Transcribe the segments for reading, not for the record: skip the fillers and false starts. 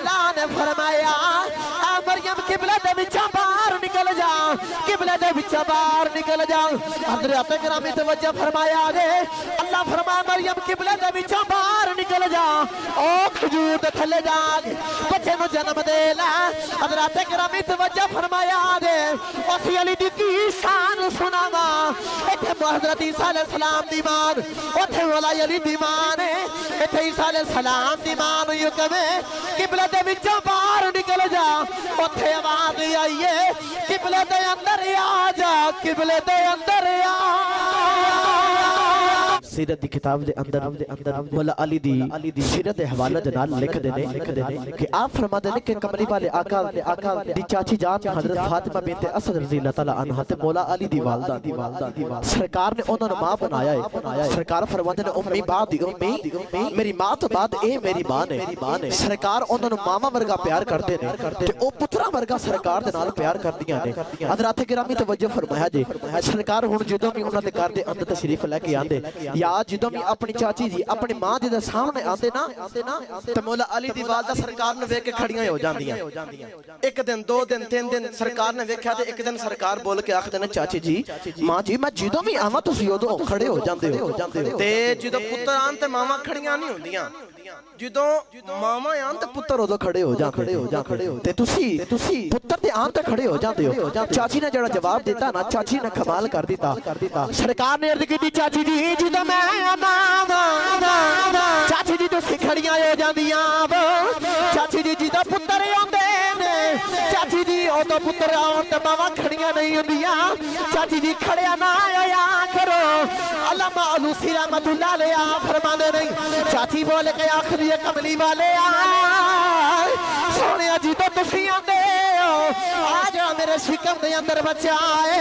अल्लाह ने फरमाया मरियम किबले दे विचों बाहर निकल जा, किबले दे विचों बाहर निकल जा। हज़रत गिरामी तवज्जो फरमाया आगे अल्लाह फरमाया मरियम किबले दे विचों बाहर निकल जा, ओ खजूर दे थल्ले जा बच्चे नु जन्म दे ला। हज़रत गिरामी तवज्जो फरमाया आगे उस अली दी की शान सुनावा। इत्थे हज़रत ईसा अलैहिस्सलाम दी मां, उथे मौला अली दी मां ने, इत्थे ईसा अलैहिस्सलाम दी मां नु यूं कहे किबले दे विचों बाहर निकल जा। उथे आवाज आई है किबले दे अंदर आ जा, किबले दे अंदर आ। सीरत दी किताब दे अंदर मौला अली दी सीरत दे हवाले दे नाल लिख देने कि आप फरमाते ने कि कमली वाले आका दी चाची जान हजरत फातिमा बिनत असद रज़ी अल्लाह तआला अन्हा ते मौला अली दी वालदा सरकार ने उन्हां नु मां बनाया है। सरकार फरमाते ने उम्मी बाद दी उम्मी, मेरी मां तो बाद ए मेरी मां ने। सरकार उन्हां नु मामा वर्गा प्यार करदे ने ते ओ पुत्रा वर्गा सरकार दे नाल प्यार करदियां ने। हज़रत गिरामी तवज्जो फरमाया जी सरकार हुण जदों भी उन्हां दे घर दे अंदर तशरीफ लेके आंदे या जदों भी अपनी चाची जी अपनी मां जी दे सामने आंदे ना ते मौला अली दी वालदा सरकार ने वेख के खड़ियां हो जांदियां। एक दिन, दो दिन, तीन दिन सरकार ने वेख्या ते एक दिन सरकार बोल के आखदे ने चाची जी मां जी मैं जदों भी आवां तुसीं उदों खड़े हो जांदे हो ते जदों पुत्तर आन ते मावां खड़ियां नहीं होंदियां, जदों मामा आन ते पुत्तर उदों खड़े हो जांदे ते तुसी पुत्तर ते आन ते खड़े हो जांदे हो। चाची ने जड़ा जवाब दिता ना, चाची ने कमाल कर दिता। सरकार ने अर्ज की चाची जी जदों मैं आना चाची जी तुसी खड़ियां हो जांदियां। चाची जी जदों पुत्तर आंदे ने चाची जी उदों पुत्तर आउण ते मावां खड़ियां नहीं होंदियां। चाची जी खड़िया ना आया करो। अल्लामा अलूसी रहमतुल्लाह अलैह फरमांदे नहीं चाची बोल के आखदी है कमली वाले सोने जी तो तुसी आंदे हो आ जा मेरे शिकम दे अंदर बच्चा है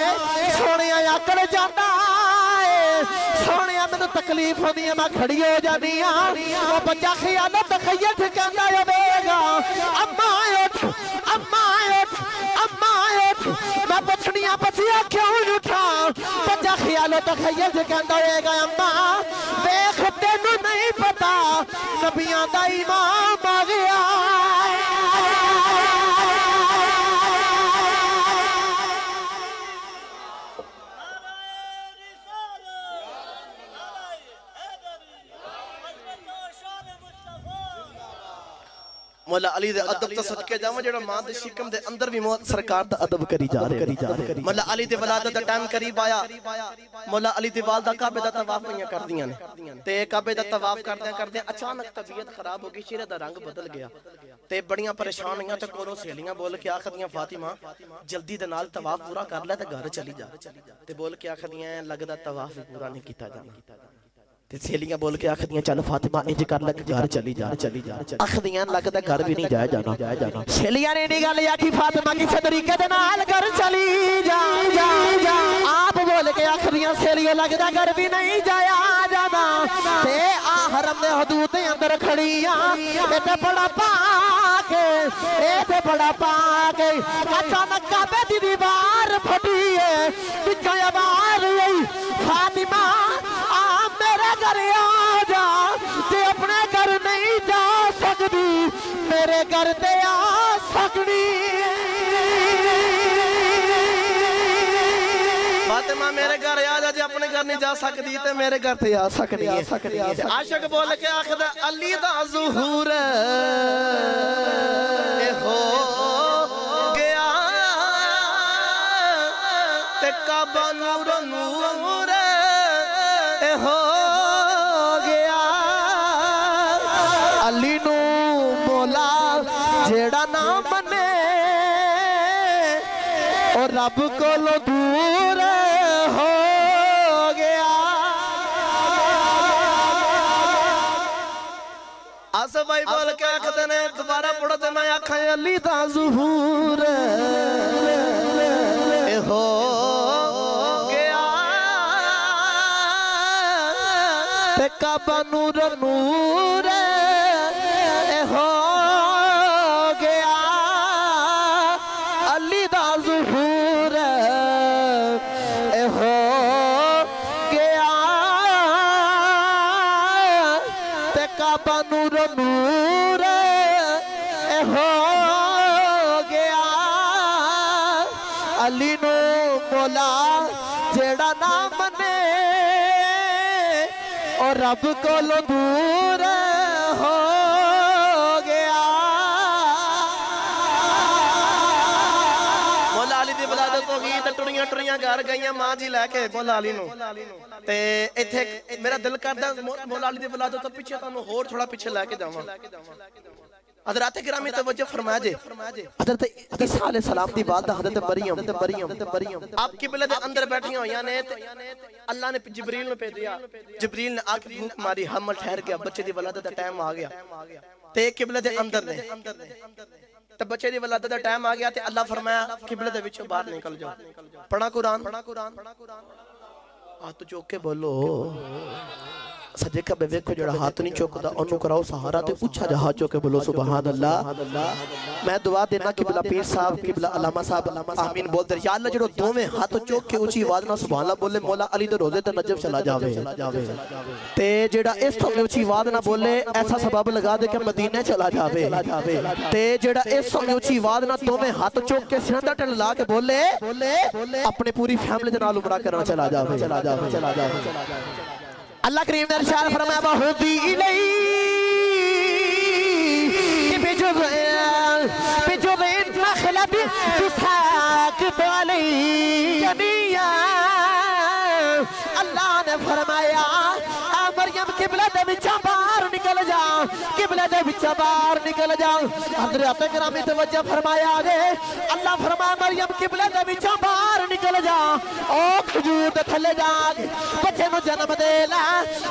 सोने आकड़ जाता है। सोने मैनू तकलीफ होती है मैं खड़ी हो जानी हाँ बच्चा ख्याल तखय्युल कहता होगा अम्मा उठ अम्मा उठ अम्मा उठ मैं पुछनिया बचिया क्यों उठा। बच्चा ख्याल तखय्युल कहता होगा अम्मा वेख तेनू नहीं पता नबियां दा इमाम आ गया। मौला अली दे अदब तो सदके जावां जेड़ा मां दे शिकम दे अंदर भी सरकार दा अदब करी जा रहे। मौला अली दे वलादत दा टाइम करीब आया। मौला अली दी वालदा काबे दा तवाफ पईयां करदियां ने ते काबे दा तवाफ करदे अचानक तबीयत खराब हो गई, चेहरे दा रंग बदल गया ते बड़ियां परेशान होईयां ते कोलों सहेलियां बोल के आखदियां फातिमा जल्दी दे नाल तवाफ पूरा कर ले ते घर चली जा ते बोल के आखदियां लगदा तवाफ पूरा नहीं कीता जाना ते सहेलियां बोल के आखदियां चल फातिमा इंज कर ले घर चली जा आखदियां लगदा घर भी नहीं जाया जाना। सहेलियां ने नी गल आखी फातिमा किसे तरीके दे नाल घर चली जा आप बोल के आखदियां सहेलियां लगदा घर भी नहीं जाया जाना ते आ हरम दे हदूद दे अंदर खड़ियां ए ते बड़ा पाक ए ते बड़ा पाक अचानक काबे दी दीवार फटी है पिछे आवाज आई फातिमा मेरे घर आ जा ते अपने घर नहीं जा सकती मेरे घर ते आ सकती। फातिमा मेरे घर आ जा जे अपने घर नहीं जा सकती ते मेरे घर ते आ सकती है। आशिक बोल के आखदा अली दा ज़ुहूर हो गया ते काबा नूर नूर हो गया। अली नू मौला जेड़ा ना मने और रब कोलों दूर हो गया। आसफ भाई बोल के आखते ने दोबारा पढ़ो ते मैं आखां अली दा ज़ुहूर हो काबा नूर नूर हो गया। अली दा ज़ुहूर हो गया ते काबा नूर नूर हो गया अली नो मौला जेड़ा ना मने और रब कोलों दूर हो गया। मौला अली दी विलादत हो गई ते टुरियां टुरियां घर गईयां मां जी लैके मौला अली नू ते इत्थे मेरा दिल करदा मौला अली दी विलादत तो पीछे तुहानू होर थोड़ा पीछे लेके जावां। हज़रात गिरामी तवज्जो फरमाया जे हज़रत ईसा अलैहि सलाम दी वालदा हज़रत मरियम आप किबले दे अंदर बैठियां होइयां ने ते अल्लाह ने जिब्रील नु भेजिया। जिब्रील ने आके फूंक मारी, हमल ठहर गया, बच्चे दी विलादत दा टाइम आ गया ते किबले दे अंदर ने ते बच्चे दी विलादत दा टाइम आ गया ते अल्लाह फरमाया किबले दे विचों बाहर निकल जाओ, पढ़ा कुरान। हाथ चुक के बोलो सजे खबे वेखो जेड़ा हाथ नहीं चुकदा ओनू कराओ सहारा ते ऊंचा जा हाथ चुक के बोलो सुभान अल्लाह। मैं दुआ देना किबला पीर साहब किबला अलामा साहब आमीन बोल दे। या अल्लाह जेड़ो दोवें हाथ चुक के ऊंची आवाज नाल सुभान अल्लाह बोले मौला अली दे रोजे ते नजफ चला जावे ते जेड़ा इस तो ऊंची आवाज ना बोले ऐसा सबब लगा दे के मदीने चला जावे ते जेड़ा इस तो ऊंची आवाज ना दोवें हाथ चुक के सिर दा ढल ला के बोले अपने पूरी फैमिली दे नाल उमरा करना चला जावे। अल्लाह करीम ने इरशाद फरमाया बहुदी इलई कि बिजो नखलत बिसाक वाली जनिया। अल्लाह ने फरमाया मरियम किबले दे विच बाहर निकल जा, किबले दे विच बाहर निकल जा। हज़रत गिरामी तवज्जो फरमाया गे अल्लाह फरमाया मरियम किबले दे विच बाहर निकल जा, ओ खजूर दे थल्ले जा बच्चे नु जन्म दे ला।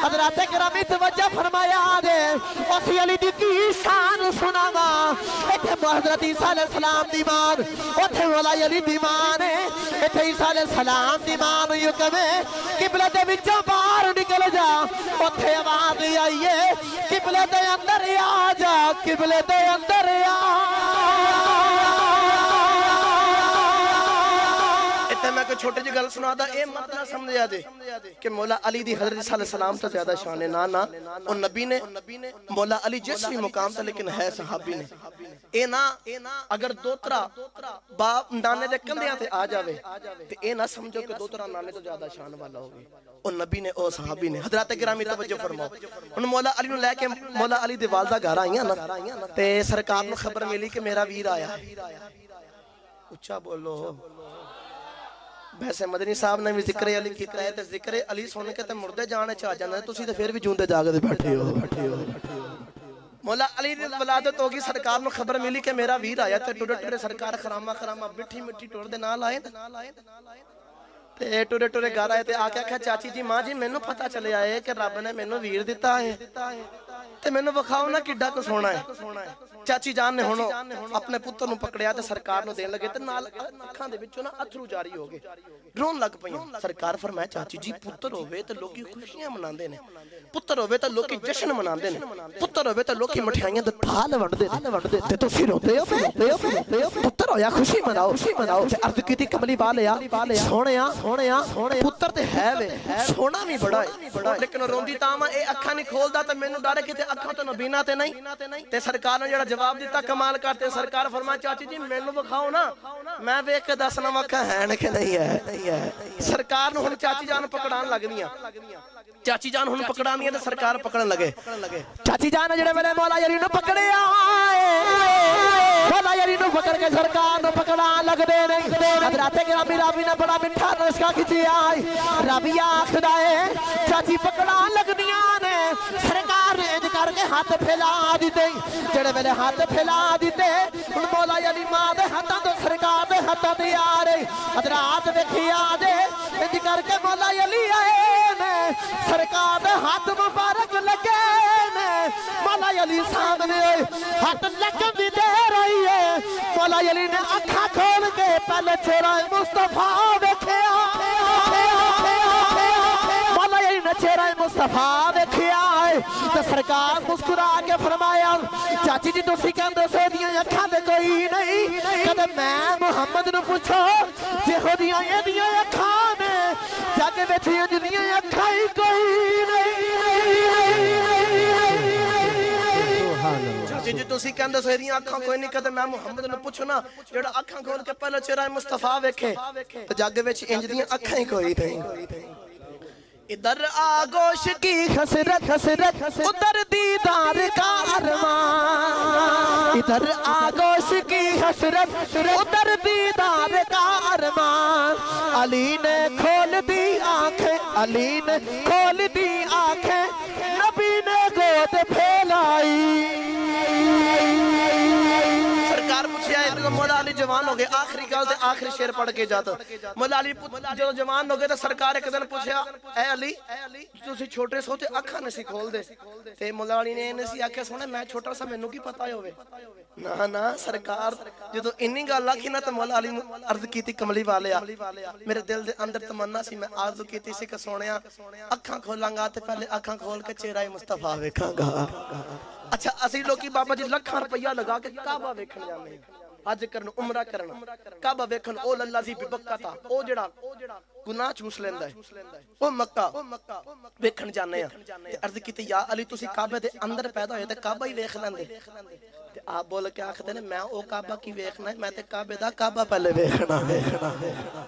हज़रत गिरामी तवज्जो फरमाया गे उस अली दी की शान सुनावा। इत्थे हज़रत ईसा अलैहि सलाम दी मां, उथे मौला अली दी मां ने, इत्थे ईसा अलैहि सलाम दी मां नु हुक्म है किबले दे विच बाहर निकल जा। उथे आवाज आई है किबले दे अंदर आ जा, किबले दे अंदर आ। इतने मैं कोई छोटी जी गल सुना दा ए मत ना समझिया जे कि मौला अली दी हज़रत ईसा अलैहि सलाम तो ज्यादा शान है। ना ओ नबी ने मौला अली जिस भी मुकाम से लेकिन है सहाबी ने। ए ना अगर दोतरा बाप नाने दे कंधे ते आ जावे ते ए ना समझो कि दोतरा नाने तो ज्यादा शान वाला होवे। ओ नबी ने ओ सहाबी ने। हज़रत गिरामी तवज्जो फरमाओ हुन मौला अली नु लेके मौला अली दे वालदा घर आईयां ना ते सरकार नु खबर मिली कि मेरा वीर आया है। उच्चा बोलो। वैसे मदनी साहब ने भी जिक्र अली कीता है ते जिक्र अली सुन के ते मुर्दे जाने च आ जांदे, तुसी ते फिर भी जूंदे जागदे बैठे हो। मौला अली दी विलादत होगी, सरकार नु खबर मिली कि मेरा वीर आया ते टुरे टुरे सरकार खरामा मिठी मिठी टुर दे नाल आए ते टुरे टुरे घर आए ते आके आख्या चाची जी मां जी मैनू पता चले आए कि रब ने मैनू वीर दिता है ते मैनू विखाओ ना किड्डा को सोना है। चाची जान ने हुण अपने पुत्र नु पकड़िया ते सरकार नु देन लगे ते नाल अखां दे विचों ना अथरू जारी हो गए, रोन लग पईयां। सरकार फरमाया चाची जी पुत्र होवे ते लोकी खुशियां मनांदे ने, पुत्र होवे ते लोकी जश्न मनांदे ने, पुत्र होवे ते लोकी मठियाइयां दे थाल वंडदे ने ते तुसीं रोंदे हो पुत्र होया खुशी मनाओ ते अर्ज कीती कमली वालिया सोहणिया पुत्र ते है वे सोना भी बड़ा है लेकिन रोंदी तां ए अखां नहीं खोलदा ते मैनू डर कि अखां तो नबीना ते नहीं ते सरकार ने जेड़ा जवाब दिता कमाल करते। सरकार फरमाया चाची जी मैनू विखाओ ना मैं वेख के दसना अखां है कि नहीं है। सरकार नु हुण चाची जान पकड़ान लगदियां, चाची जान हुण पकड़ानियां ते सरकार पकड़न लगे। चाची जान जेड़े वेले मौला अली नु पकड़िया मौला अली नु पकड़ के सरकार नु पकड़ान लगदे ने। हज़रत गिरामी रावी ने बड़ा मिठा नुस्खा खिचिया, रावी आखदा है चाची पकड़ान लगदियां ने सरकार ने इंज करके हाथ फैला दिते। जेड़े वेले हाथ फैला दिते हुण मौला अली मां दे हाथां तो सरकार दे हाथां ते आ रहे। हज़रात वेखिया जे इंज करके मौला अली आए ने सरकार दे हाथ मुबारक लगे ने। मौला अली सामने हाथ लगन दी देर आई है, मौला अली ने अखां खोल के पहले चेहरा मुस्तफा देखिया, मौला अली ने चेहरा मुस्तफा देखिया तो सरकार मुस्कुरा के फरमाया चाची जी तुसी कहंदे सो दियां अखां ते कोई नहीं, कदे मैं मुहम्मद नु पूछो जेहो दियां एदियां अखां ने जाके बैठी जिदियां अखां ही कोई नहीं। चाची जी तुसी कहंदे सो एदियां अखां कोई नहीं कदे मैं मुहम्मद नु पूछो ना जेड़ा अखां खोल के पहले चेहरा मुस्तफा वेखे ते जग विच इंज दियां अखां ही कोई नहीं। इधर आगोश की हसरत हसरत उधर दीदार का अरमान, इधर आगोश की हसरत उधर दीदार का अरमान। अली ने खोल दी आंखें, अली ने खोल दी आंखें, नबी ने गोद फैलाई। सरकार पूछया मौला अली जवान हो गए, आखिरी गल ते आखिरी शेर पढ़ के जात। मौला अली जो जवान हो गए तो सरकार एक दिन पूछया ऐ अली तुसी छोटे सो ते अखां नहीं सी खोल दे ते मौला अली ने नहीं सी आख्या सोने मैं छोटा सा मैनू की पता होवे ना ना सरकार जो इन्नी गल आखी ना तो मौला अली अर्ज की कमली वालिया मेरे दिल दे अंदर तमन्ना सी मैं आरज़ू कीती सी कि सोनिया अखां खोलांगा ते पहले अखां खोल के चेहरा मुस्तफा वेखांगा। अच्छा असी लोग बाबा जी लाखां रुपया लगा के काबा वेखण जाने हज करन उमरा करन काबा वेखन ओ लल्ला जी बिबक्का था ओ जेड़ा गुनाह चूस लेंदा है ओ मक्का वेखन जाने आ ते अर्ज कीती या अली तुसी काबे दे अंदर पैदा होए ते काबा ही वेख लेंदे ते आप बोल के आखदे ने मैं ओ काबा की वेखना है मैं ते काबे दा काबा पहले वेखना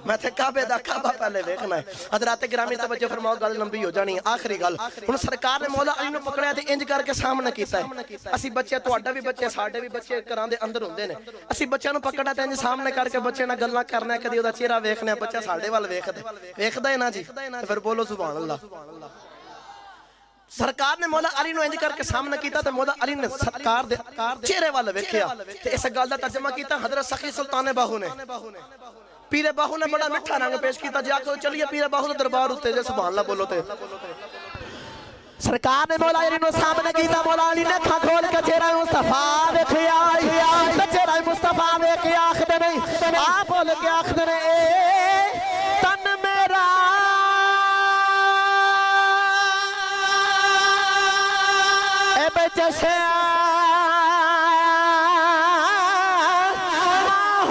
मैं ते काबे दा काबा पहले वेखना है। हजरात गिरामी तवज्जो फरमाओ गल लंबी हो जानी है आखिरी गल हुन सरकार ने मौला अली नु पकड़या ते इंज करके सामने कीता है। असि बच्चे तुहाडा भी बच्चे साडे भी बच्चे घरां दे अंदर हुंदे ने असि बच्चों नु पकड़ा ते इंज सामने करके बच्चे नाल गल्लां करना है कदी ओदा चेहरा वेखना है बच्चा साडे वाल वेखदा है ना जी फिर बोलो सुभान अल्लाह। सरकार ने मौला अली नु इंज करके सामने कीता ते मौला अली ने सरकार दे चेहरे वाल वेखिया ते इस गल दा तर्जुमा कीता हजरत सखी सुल्तान बाहू ने पीरे बाहू ने बड़ा मिठा रंग पेश किया जे आखो चलिए पीरे बाहू दे दरबार उत्ते जे सुभान अल्लाह बोलो ते सरकार ने मौला अली नु सामने कीता मौला अली ने अखां खोल के चेहरा मुस्तफा वेखिया ते चेहरा मुस्तफा वेख के आखदे नहीं आ बोल के आखदे ने ए तन मेरा ए बचसे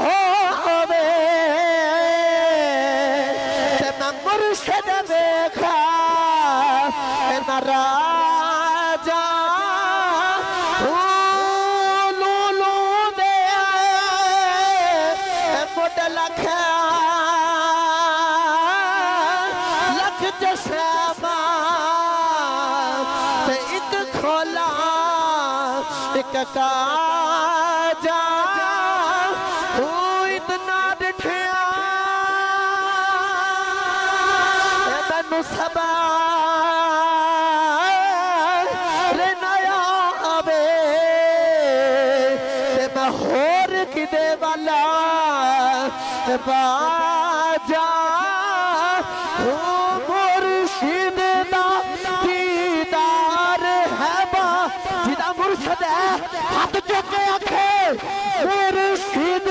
होवे ते मैं मुर्शिद वेखा राजा लूलू दे मुड लख लख जशमा ते एक खोला एक काजा इतना डिठिया मैनू सबा वाला बाजा मुर्शिद दा दीदार है बा जिदा मुर्शिद है हाथ चुके आखे मुर्शिद